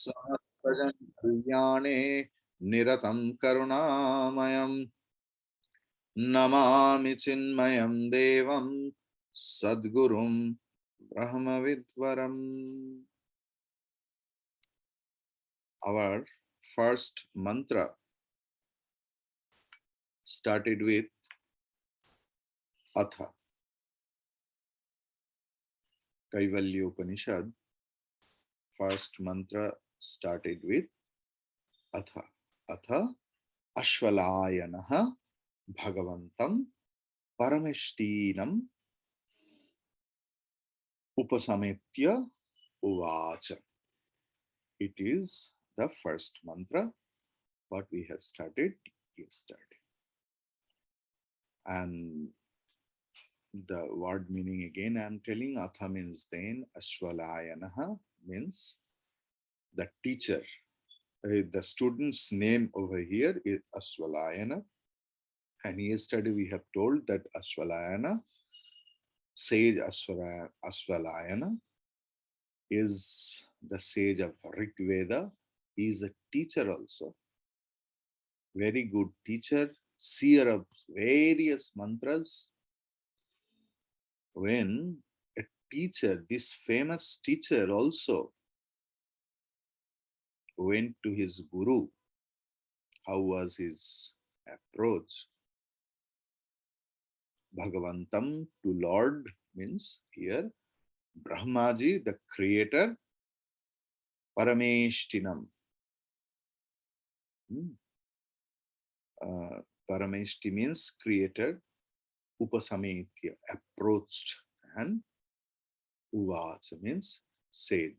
समस्तजन कल्याणे निरतं करुणामयं नमामि चिन्मयं देवं सद्गुरुं ब्रह्मविद्वरम्. Our first mantra started with Atha. Kaivalya Upanishad, first mantra started with Atha. Atha Ashvalayanaha Bhagavantam Parameshtinam Upasametya Uvacha. It is the first mantra what we have started yesterday. And the word meaning again I am telling, Atha means then, Ashvalayanaha means the teacher. The student's name over here is Ashvalayana. And yesterday we have told that Ashvalayana, sage Ashvalayana, is the sage of Rig Veda. He is a teacher also. Very good teacher, seer of various mantras. When a teacher, this famous teacher also went to his guru, how was his approach? Bhagavantam, to Lord, means here Brahmaji, the creator, Parameshtinam. Parameshti means creator, Upasametya, approached, and Uvacha means said.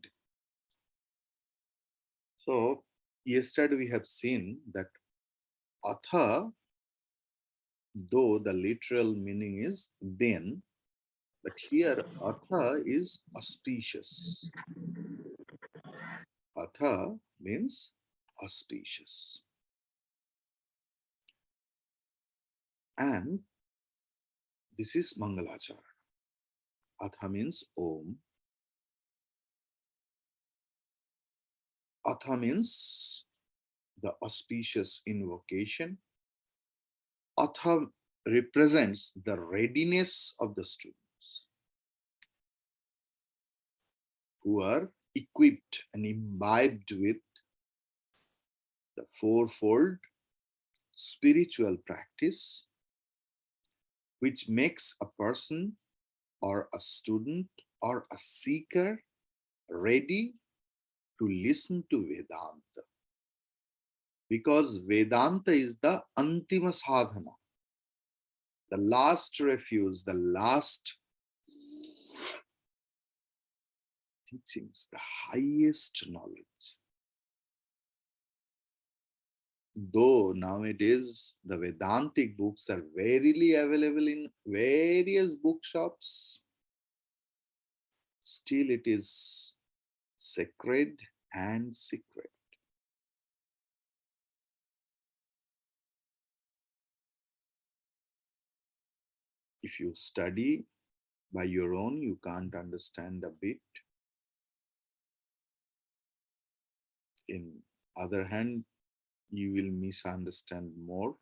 So, yesterday we have seen that Atha, though the literal meaning is then, but here Atha is auspicious. Atha means auspicious. And this is Mangalachara. Atha means Om. Atha means the auspicious invocation. Atha represents the readiness of the students who are equipped and imbibed with the fourfold spiritual practice, which makes a person or a student or a seeker ready to listen to Vedanta. Because Vedanta is the Antima Sadhana, the last refuge, the last teachings, the highest knowledge. Though nowadays the Vedantic books are verily available in various bookshops, still it is sacred and secret. If you study by your own, you can't understand a bit. In other hand, you will misunderstand more.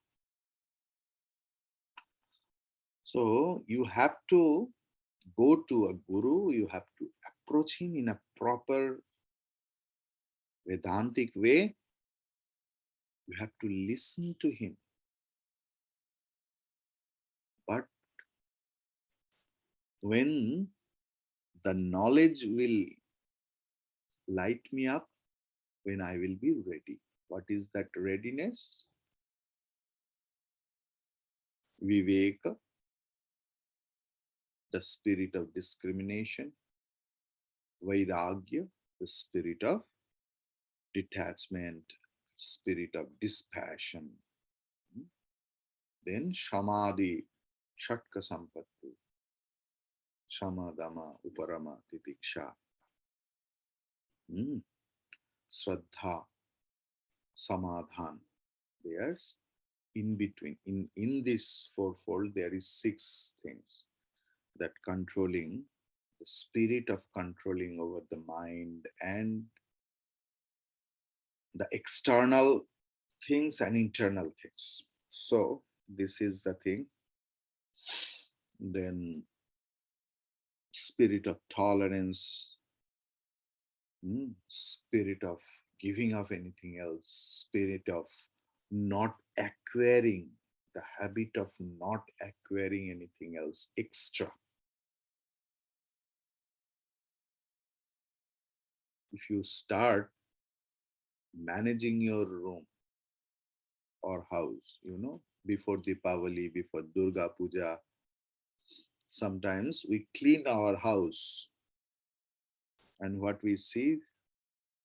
So you have to go to a guru, you have to approach him in a proper Vedantic way. You have to listen to him. But when the knowledge will light me up, when I will be ready. What is that readiness? Viveka, the spirit of discrimination. Vairagya, the spirit of detachment, spirit of dispassion. Then Shamadhi, Shatka Sampatti, Shamadama, Uparama, Titiksha. Shraddha, Samadhan. There's in between. In this fourfold, there is 6 things that controlling, the spirit of controlling over the mind and the external things and internal things. So this is the thing. Then spirit of tolerance, spirit of giving up anything else, spirit of not acquiring, the habit of not acquiring anything else extra. If you start managing your room or house, before Deepavali, before Durga Puja, sometimes we clean our house and what we see,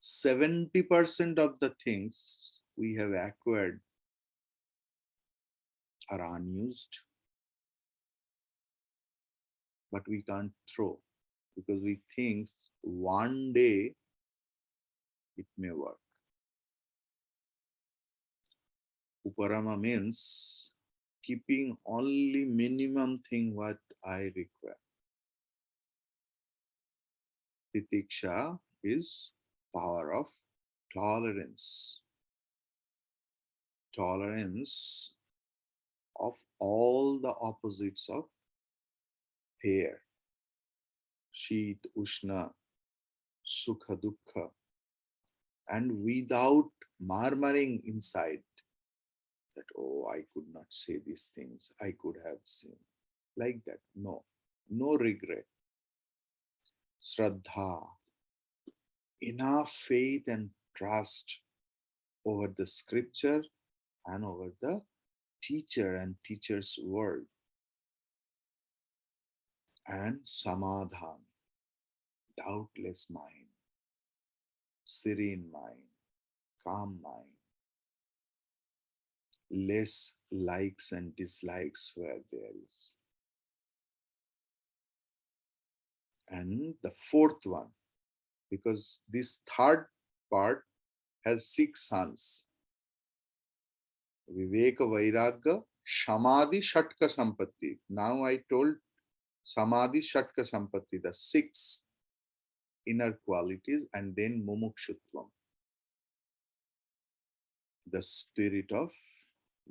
70% of the things we have acquired are unused, but we can't throw because we think one day it may work. Uparama means keeping only minimum thing what I require. Titiksha is power of tolerance. Tolerance of all the opposites of pair. Sheet, Ushna, Sukha, Dukkha. And without murmuring inside that, oh, I could not say these things, I could have seen. Like that. No. No regret. Shraddha. Enough faith and trust over the scripture and over the teacher and teacher's word. And samadhan, doubtless mind, serene mind, calm mind, less likes and dislikes where there is. And the fourth one, because this third part has 6 sons: Viveka, Vairagya, Samadhi, Shatka, Sampatti. Now I told Samadhi, Shatka, Sampatti, the 6 inner qualities, and then Mumukshutvam, the spirit of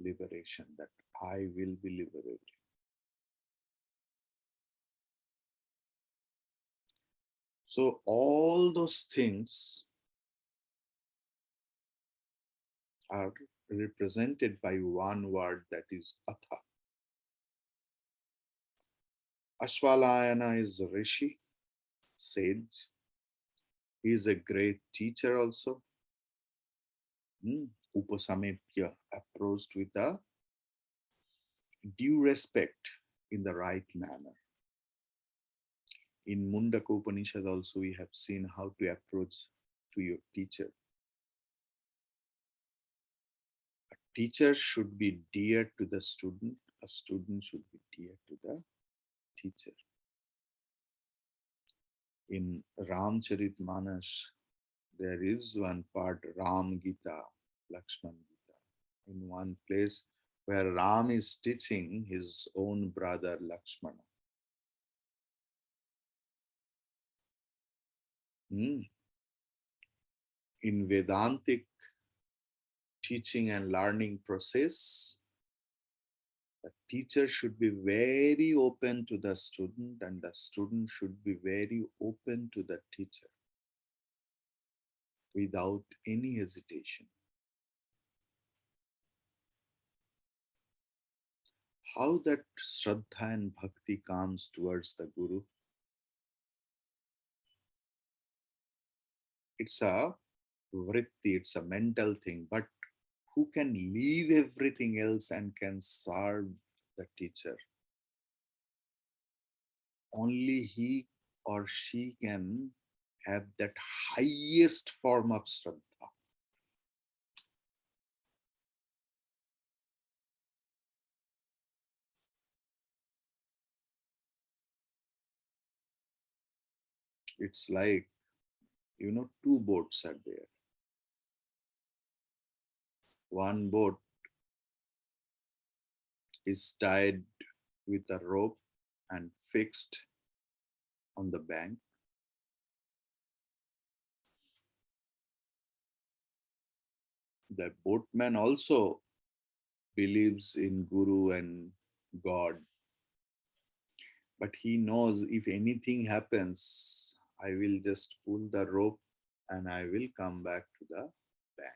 liberation, that I will be liberated. So all those things are represented by one word, that is Atha. Ashwalayana is a rishi, sage. He is a great teacher also. Upasameptya, approached with a due respect in the right manner. In Mundaka Upanishad also we have seen how to approach to your teacher. A teacher should be dear to the student. A student should be dear to the teacher. In Ramcharitmanas, there is one part, Ram Gita, Lakshman Gita, in one place where Ram is teaching his own brother Lakshmana. In Vedantic teaching and learning process, the teacher should be very open to the student and the student should be very open to the teacher without any hesitation. How that Shraddha and Bhakti comes towards the Guru? It's a vritti, it's a mental thing, but who can leave everything else and can serve the teacher? Only he or she can have that highest form of Shraddha. It's like, two boats are there. One boat is tied with a rope and fixed on the bank. The boatman also believes in Guru and God, but he knows if anything happens, I will just pull the rope and I will come back to the bank.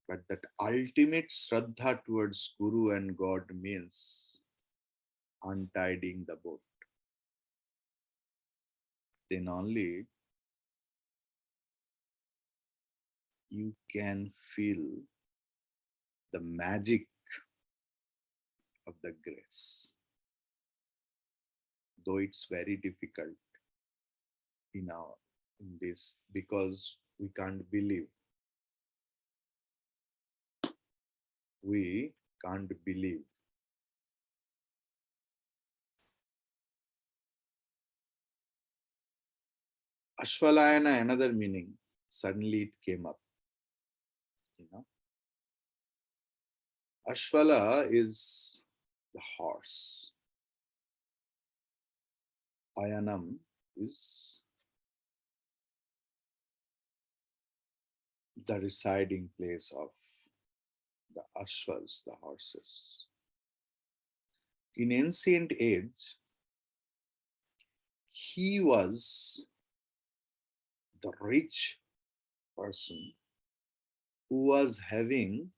But that ultimate Shraddha towards Guru and God means untiding the boat. Then only you can feel the magic of the grace. Though it's very difficult in our in this because we can't believe. We can't believe. Ashwalayana, another meaning. Suddenly it came up. You know, Ashwala is the horse. Ayanam is the residing place of the Ashwas, the horses. In ancient age, he was the rich person who was having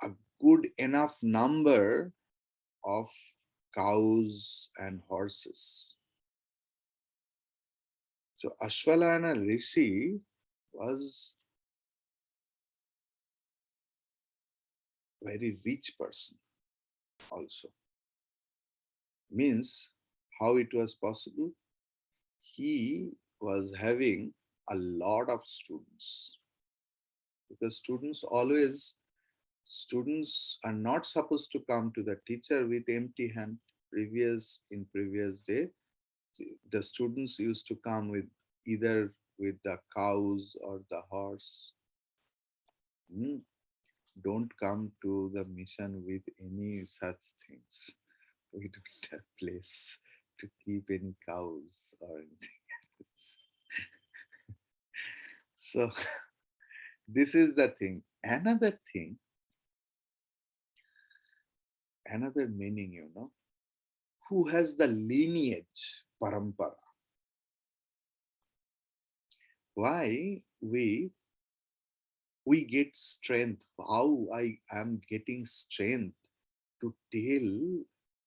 a good enough number of cows and horses. So Ashwalana Rishi was a very rich person also. Means how it was possible? He was having a lot of students because students are not supposed to come to the teacher with empty hand. Previous day, the students used to come with either with the cows or the horse. Hmm. Don't come to the mission with any such things. We don't have place to keep any cows or anything else. So this is the thing. Another meaning, who has the lineage, parampara. Why we get strength, how I am getting strength to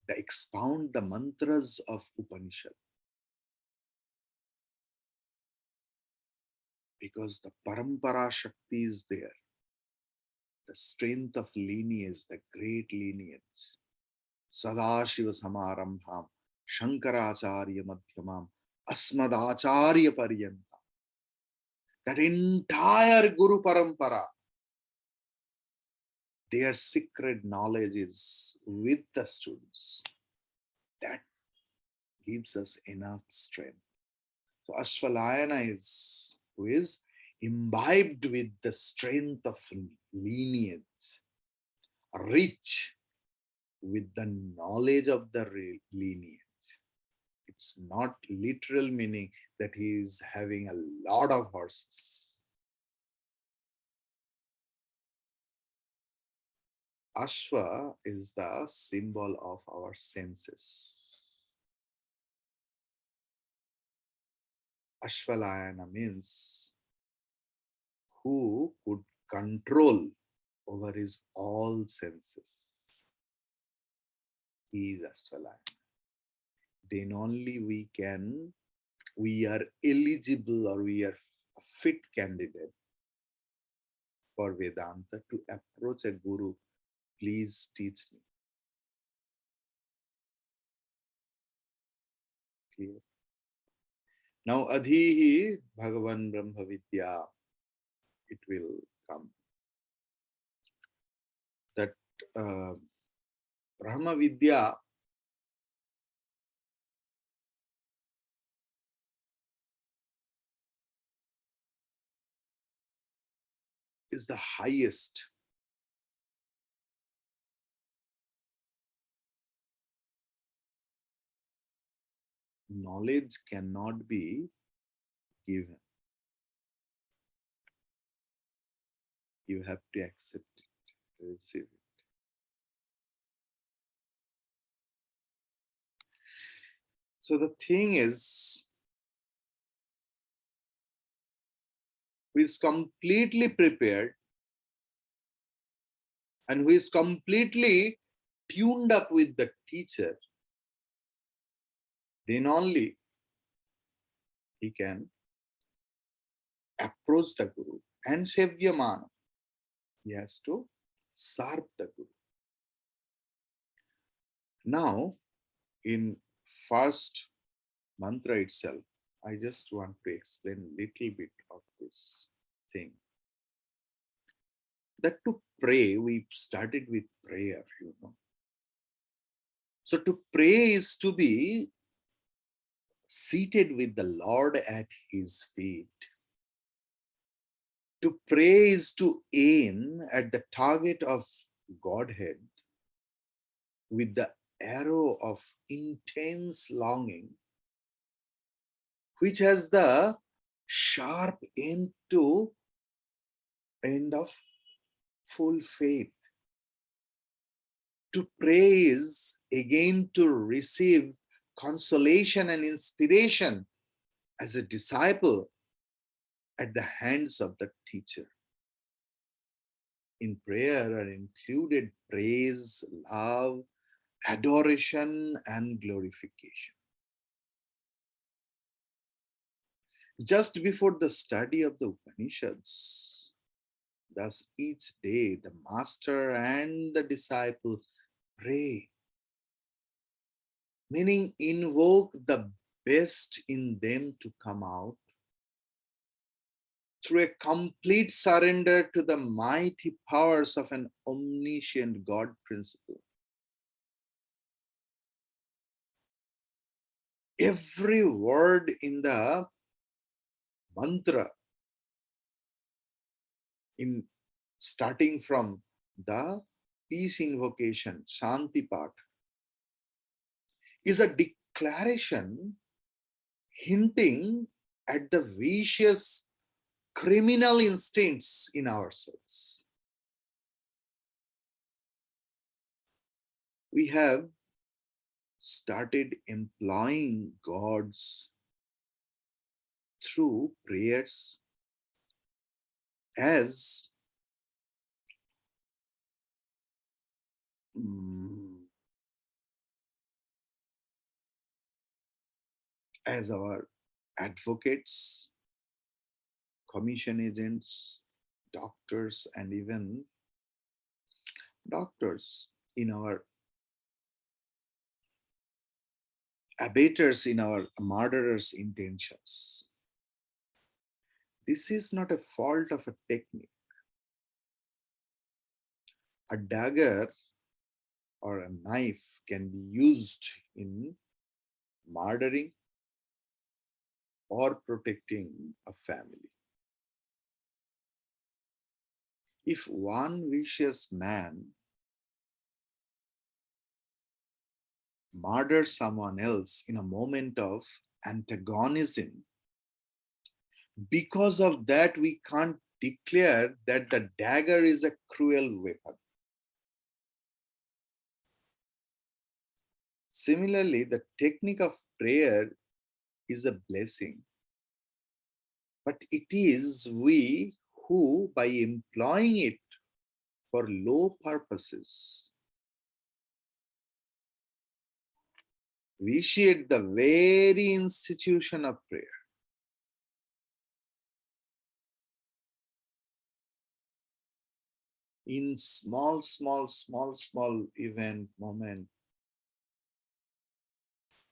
expound the mantras of Upanishad. Because the parampara Shakti is there, the strength of lineage, the great lineage. Sadashiva Samarambham, Shankaracharya Madhyamam, Asmadacharya Paryanta. That entire Guru Parampara, their secret knowledge is with the students. That gives us enough strength. So Ashwalayana is who is imbibed with the strength of lineage, rich with the knowledge of the lineage. It's not literal meaning that he is having a lot of horses. Ashwa is the symbol of our senses. Ashwalayana means who could control over his all senses. He is Ashwalayana. Then only we are eligible or we are a fit candidate for Vedanta to approach a guru. Please teach me. Clear? Now, Adhihi Bhagavan Brahma Vidya, it will come. That uh, Brahma Vidya is the highest. Knowledge cannot be given. You have to accept it, receive it. So the thing is, who is completely prepared and who is completely tuned up with the teacher, then only he can approach the Guru and Sevyamana. He has to serve the Guru. Now, in first mantra itself, I just want to explain a little bit of this thing. That to pray, we started with prayer, you know. So to pray is to be seated with the Lord at his feet. To pray is to aim at the target of Godhead with the arrow of intense longing, which has the sharp end of full faith. To pray is again to receive consolation and inspiration as a disciple at the hands of the teacher. In prayer are included praise, love, adoration, and glorification. Just before the study of the Upanishads, thus each day the master and the disciple pray, meaning invoke the best in them to come out through a complete surrender to the mighty powers of an omniscient God principle. Every word in the mantra, in starting from the peace invocation, Shanti Pat, is a declaration hinting at the vicious criminal instincts in ourselves. We have started employing gods through prayers as as our advocates, commission agents, doctors, and even doctors in our abettors in our murderers' intentions. This is not a fault of a technique. A dagger or a knife can be used in murdering or protecting a family. If one vicious man murders someone else in a moment of antagonism, because of that, we can't declare that the dagger is a cruel weapon. Similarly, the technique of prayer is a blessing, but it is we who, by employing it for low purposes, vitiate the very institution of prayer. In small event, moment,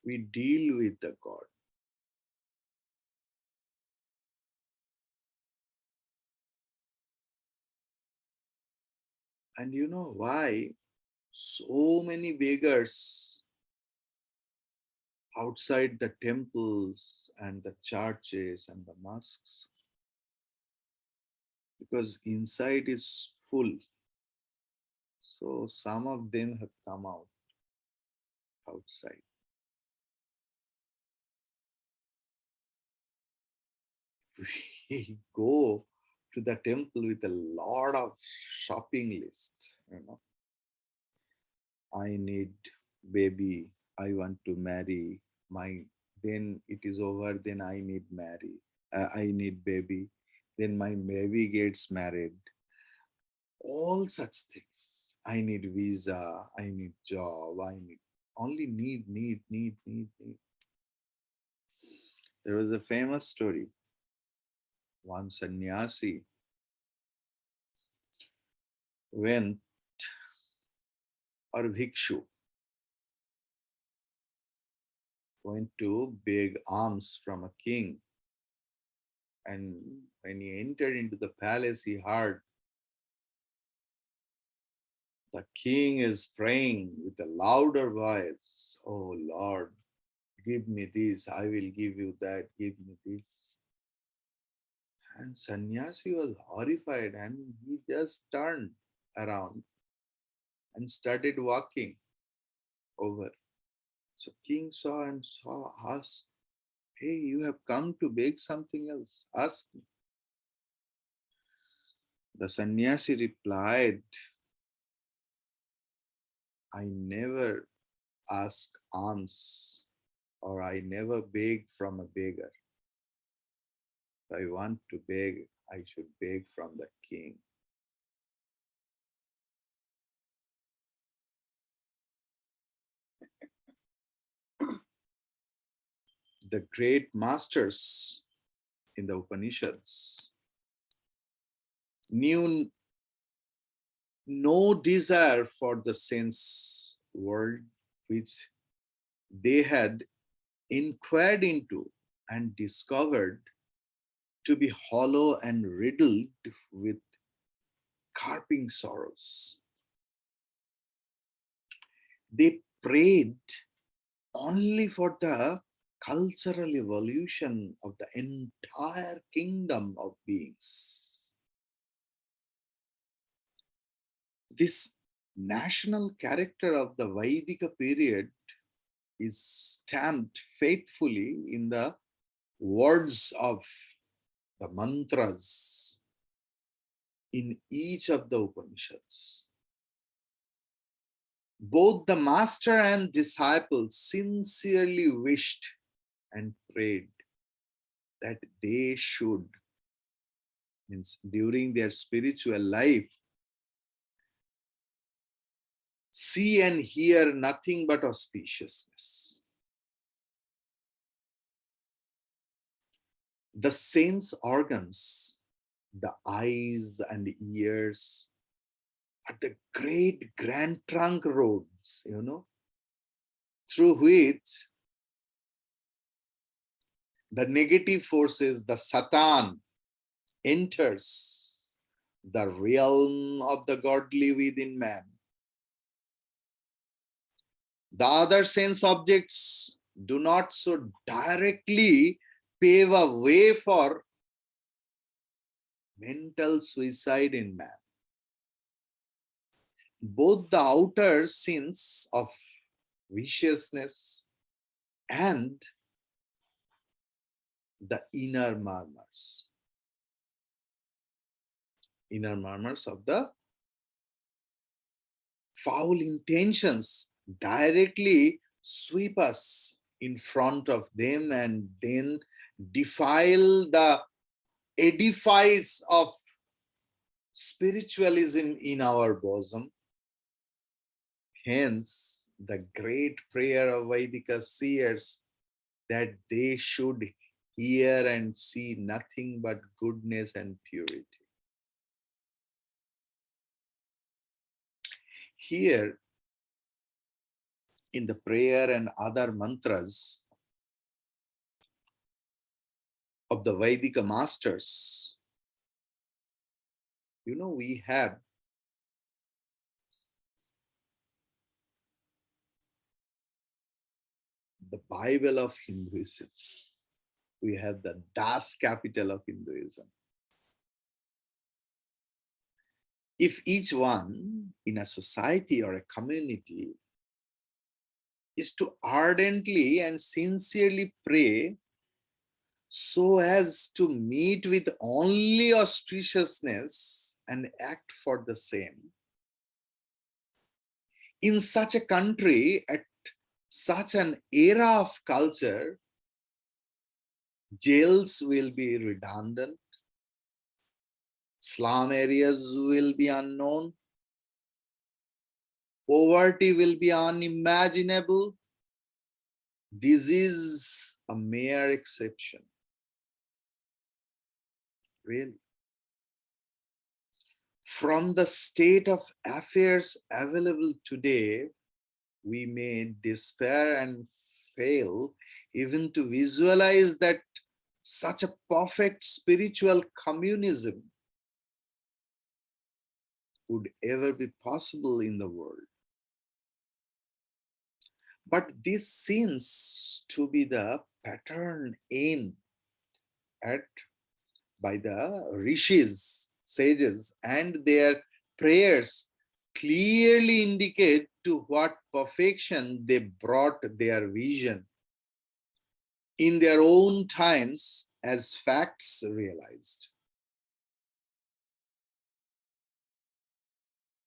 we deal with the God. And you know why so many beggars outside the temples and the churches and the mosques? Because inside is full. So some of them have come out outside. We go to the temple with a lot of shopping list. I need baby, I want to marry my, then it is over, then I need marry, I need baby, then my baby gets married, all such things. I need visa, I need job, I need only need. There was a famous story. One sannyasi went, or bhikshu went to beg alms from a king. And when he entered into the palace, he heard the king is praying with a louder voice. Oh Lord, give me this, I will give you that, give me this. And sannyasi was horrified and he just turned around and started walking over. So king saw and asked, hey, you have come to beg something else, ask me. The sannyasi replied, I never ask alms, or I never beg from a beggar. If I want to beg, I should beg from the king. The great masters in the Upanishads knew no desire for the sense world, which they had inquired into and discovered to be hollow and riddled with carping sorrows. They prayed only for the cultural evolution of the entire kingdom of beings. This national character of the Vaidika period is stamped faithfully in the words of the mantras in each of the Upanishads. Both the master and disciple sincerely wished and prayed that they should, means during their spiritual life, see and hear nothing but auspiciousness. The sense organs, the eyes and ears, are the great grand trunk roads, through which the negative forces, the Satan, enters the realm of the godly within man. The other sense objects do not so directly pave a way for mental suicide in man. Both the outer sins of viciousness and the inner murmurs of the foul intentions directly sweep us in front of them and then defile the edifice of spiritualism in our bosom. Hence, the great prayer of Vaidika seers that they should hear and see nothing but goodness and purity. Here, in the prayer and other mantras of the Vaidika masters, we have the Bible of Hinduism. We have the Das capital of Hinduism. If each one in a society or a community is to ardently and sincerely pray so as to meet with only auspiciousness and act for the same. In such a country, at such an era of culture, jails will be redundant, slum areas will be unknown, poverty will be unimaginable, disease a mere exception. Really. From the state of affairs available today, we may despair and fail even to visualize that such a perfect spiritual communism would ever be possible in the world. But this seems to be the pattern aimed at by the rishis, sages, and their prayers clearly indicate to what perfection they brought their vision in their own times as facts realized.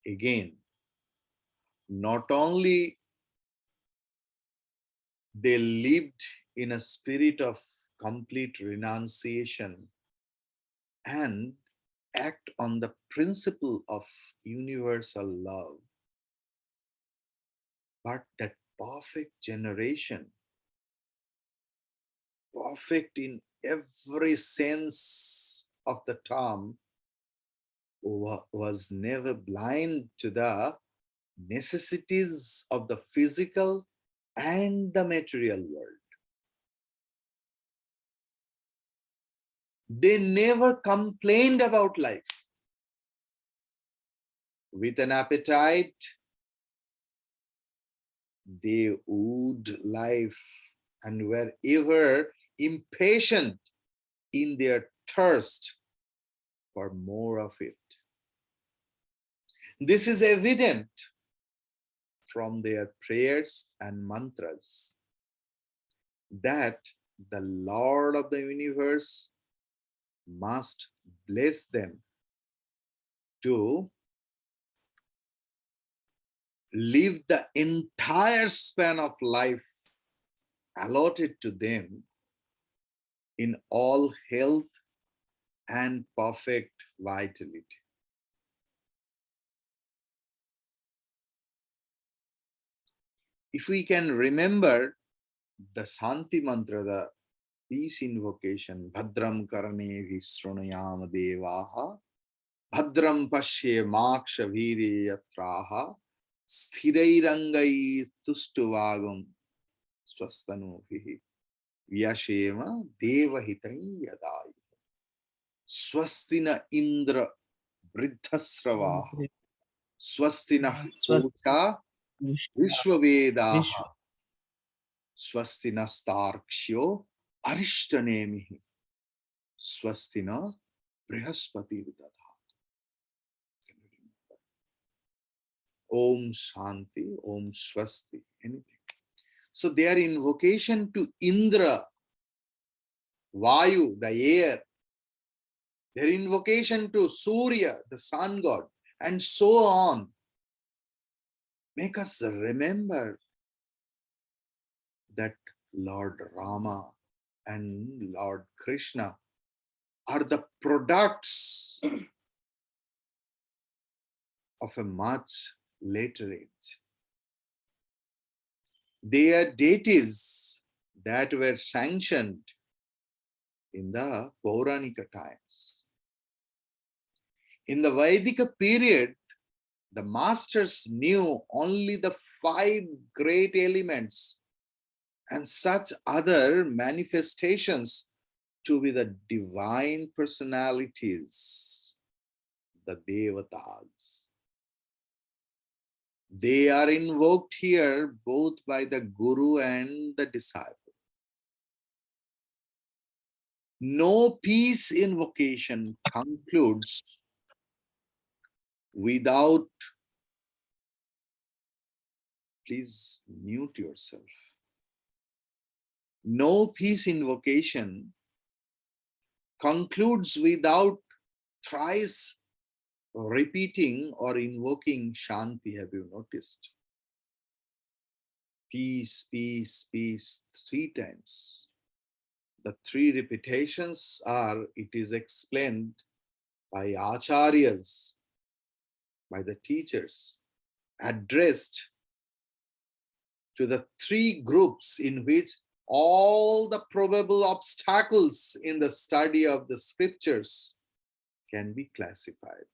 Again, not only they lived in a spirit of complete renunciation and act on the principle of universal love, but that perfect generation, perfect in every sense of the term, was never blind to the necessities of the physical and the material world. They never complained about life. With an appetite, they wooed life and were ever impatient in their thirst for more of it. This is evident from their prayers and mantras that the Lord of the universe must bless them to live the entire span of life allotted to them in all health and perfect vitality. If we can remember the Shanti mantra, the peace invocation, Bhadram Karane Vishrunayama Devaha, Bhadram Pashye Maksha Viri Yatraha, Sthirairangai Tustuvagam Swastanuvihi, Vyashema Devahitai Yadai, Swastina Indra Vriddhasravaha, Swastina Usha Vishwavedaha, Swastina Starkshyo Arishtanemihi, Swastina Brihaspati Vidadha. Om Shanti, Om Swasti, anything. So their invocation to Indra, Vayu, the air, their invocation to Surya, the sun god, and so on, make us remember that Lord Rama and Lord Krishna are the products of a much later age. They are deities that were sanctioned in the Pauranika times. In the Vedic period, the masters knew only the 5 great elements and such other manifestations to be the divine personalities, the Devatas. They are invoked here both by the Guru and the disciple. No peace invocation concludes without, please mute yourself. No peace invocation concludes without thrice repeating or invoking Shanti. Have you noticed? Peace, peace, peace, 3 times. The 3 repetitions are, it is explained by acharyas, by the teachers, addressed to the 3 groups in which all the probable obstacles in the study of the scriptures can be classified.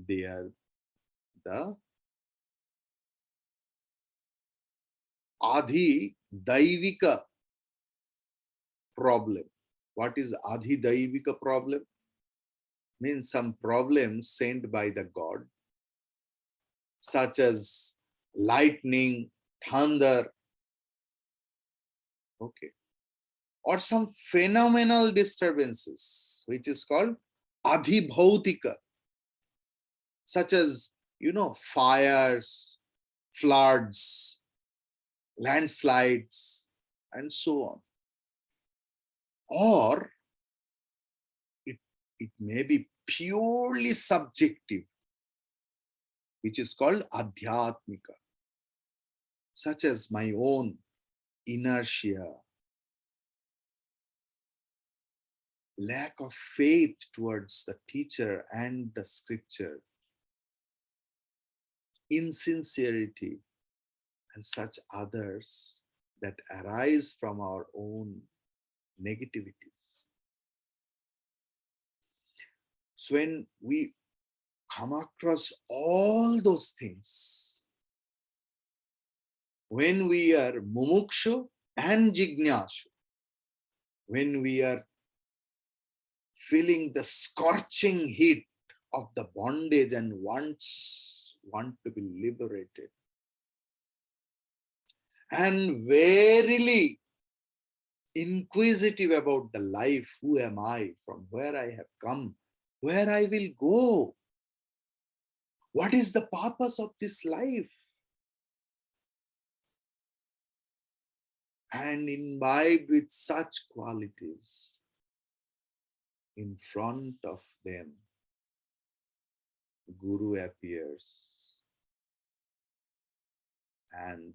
They are the Adhi Daivika problem. What is Adhi Daivika problem? Means some problems sent by the God, such as lightning, thunder, okay, or some phenomenal disturbances, which is called Adhibhautika, such as, fires, floods, landslides, and so on. Or it may be purely subjective, which is called Adhyatmika, such as my own inertia, lack of faith towards the teacher and the scripture, insincerity, and such others that arise from our own negativities. So when we come across all those things, when we are mumukshu and jignashu, when we are feeling the scorching heat of the bondage and want to be liberated, and verily inquisitive about the life, who am I, from where I have come, where I will go, what is the purpose of this life, and imbibed with such qualities, in front of them Guru appears and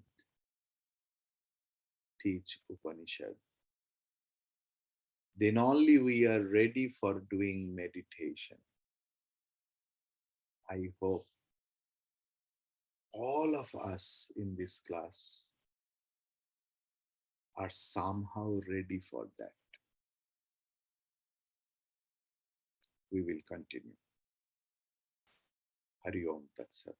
teach Upanishad. Then only we are ready for doing meditation. I hope all of us in this class are somehow ready for that. We will continue. Hari Om Tat Sat.